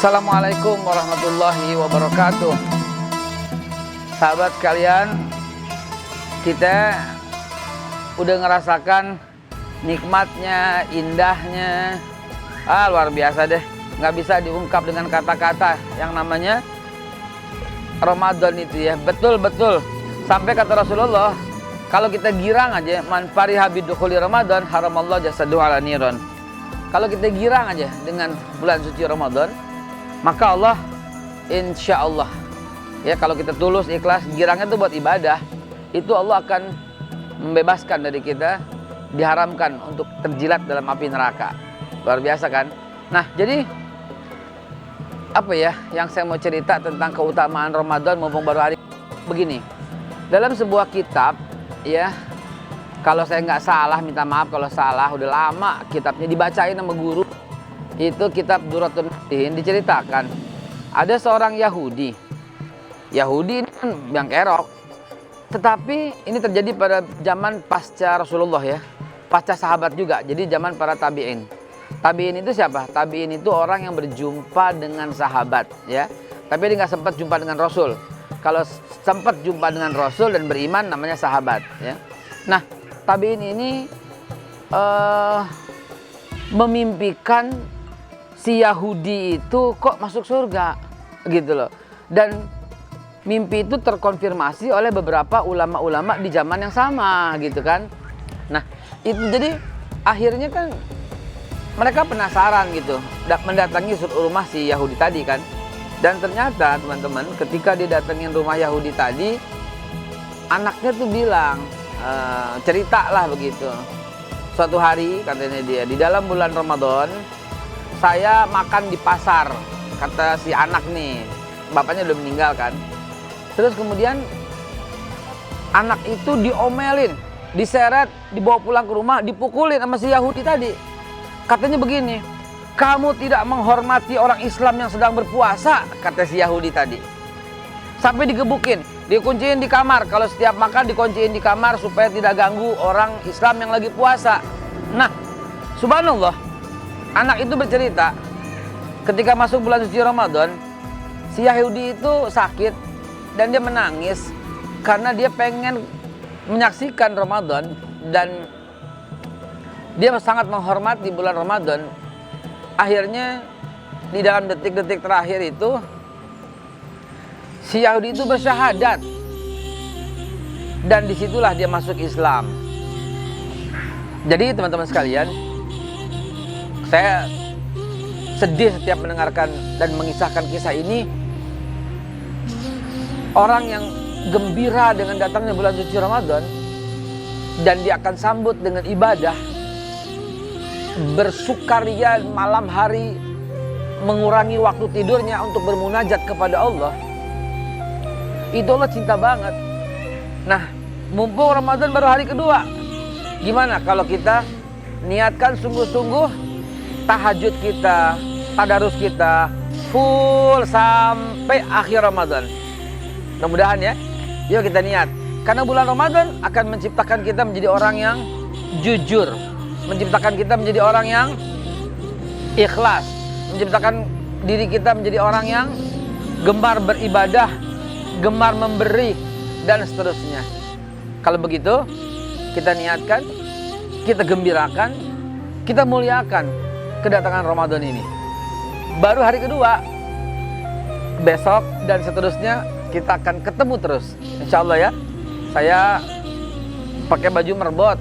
Assalamualaikum warahmatullahi wabarakatuh. Sahabat kalian, kita udah ngerasakan nikmatnya, indahnya, luar biasa deh. Nggak bisa diungkap dengan kata-kata yang namanya Ramadan itu ya. Betul-betul. Sampai kata Rasulullah, kalau kita girang aja, man fariha bidukhuli Ramadan, haramallahu jasadu ala niron. Kalau kita girang aja dengan bulan suci Ramadan, maka Allah insya Allah ya, kalau kita tulus, ikhlas, girangnya itu buat ibadah, itu Allah akan membebaskan dari kita, diharamkan untuk terjilat dalam api neraka. Luar biasa kan? Nah, jadi apa ya yang saya mau cerita tentang keutamaan Ramadan mumpung baru hari begini. Dalam sebuah kitab ya, kalau saya nggak salah, minta maaf kalau salah, udah lama kitabnya dibacain sama guru. Itu kitab Duratun Nasihin, diceritakan ada seorang Yahudi ini kan yang kerok, tetapi ini terjadi pada zaman pasca Rasulullah ya, pasca sahabat juga, jadi zaman para tabi'in. Tabi'in itu siapa? Tabi'in itu orang yang berjumpa dengan sahabat ya, tapi dia nggak sempat jumpa dengan Rasul. Kalau sempat jumpa dengan Rasul dan beriman namanya sahabat ya. Nah, tabi'in ini memimpikan si Yahudi itu kok masuk surga gitu loh. Dan mimpi itu terkonfirmasi oleh beberapa ulama-ulama di zaman yang sama gitu kan. Nah, itu jadi akhirnya kan mereka penasaran gitu, mendatangi rumah si Yahudi tadi kan. Dan ternyata teman-teman, ketika didatengin rumah Yahudi tadi, anaknya tuh bilang, cerita lah begitu. Suatu hari katanya dia, di dalam bulan Ramadan saya makan di pasar, kata si anak nih, bapaknya udah meninggal kan. Terus kemudian anak itu diomelin, diseret, dibawa pulang ke rumah, dipukulin sama si Yahudi tadi. Katanya begini, kamu tidak menghormati orang Islam yang sedang berpuasa, kata si Yahudi tadi. Sampai digebukin, dikunciin di kamar. Kalau setiap makan dikunciin di kamar supaya tidak ganggu orang Islam yang lagi puasa. Nah, subhanallah, anak itu bercerita, ketika masuk bulan suci Ramadan, si Yahudi itu sakit dan dia menangis karena dia pengen menyaksikan Ramadan dan dia sangat menghormati bulan Ramadan. Akhirnya di dalam detik-detik terakhir itu si Yahudi itu bersyahadat dan disitulah dia masuk Islam. Jadi teman-teman sekalian, saya sedih setiap mendengarkan dan mengisahkan kisah ini. Orang yang gembira dengan datangnya bulan suci Ramadan dan dia akan sambut dengan ibadah, bersukaria malam hari, mengurangi waktu tidurnya untuk bermunajat kepada Allah. Itu Allah cinta banget. Nah, mumpung Ramadan baru hari kedua, gimana kalau kita niatkan sungguh-sungguh tahajud kita, tadarus kita full sampai akhir Ramadan. Mudah-mudahan ya. Yuk kita niat. Karena bulan Ramadan akan menciptakan kita menjadi orang yang jujur, menciptakan kita menjadi orang yang ikhlas, menciptakan diri kita menjadi orang yang gemar beribadah, gemar memberi, dan seterusnya. Kalau begitu, kita niatkan, kita gembirakan, kita muliakan kedatangan Ramadan ini. Baru hari kedua, besok dan seterusnya kita akan ketemu terus, insya Allah ya. Saya pakai baju merbot,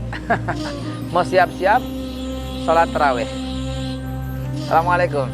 mau siap-siap sholat tarawih. Assalamualaikum.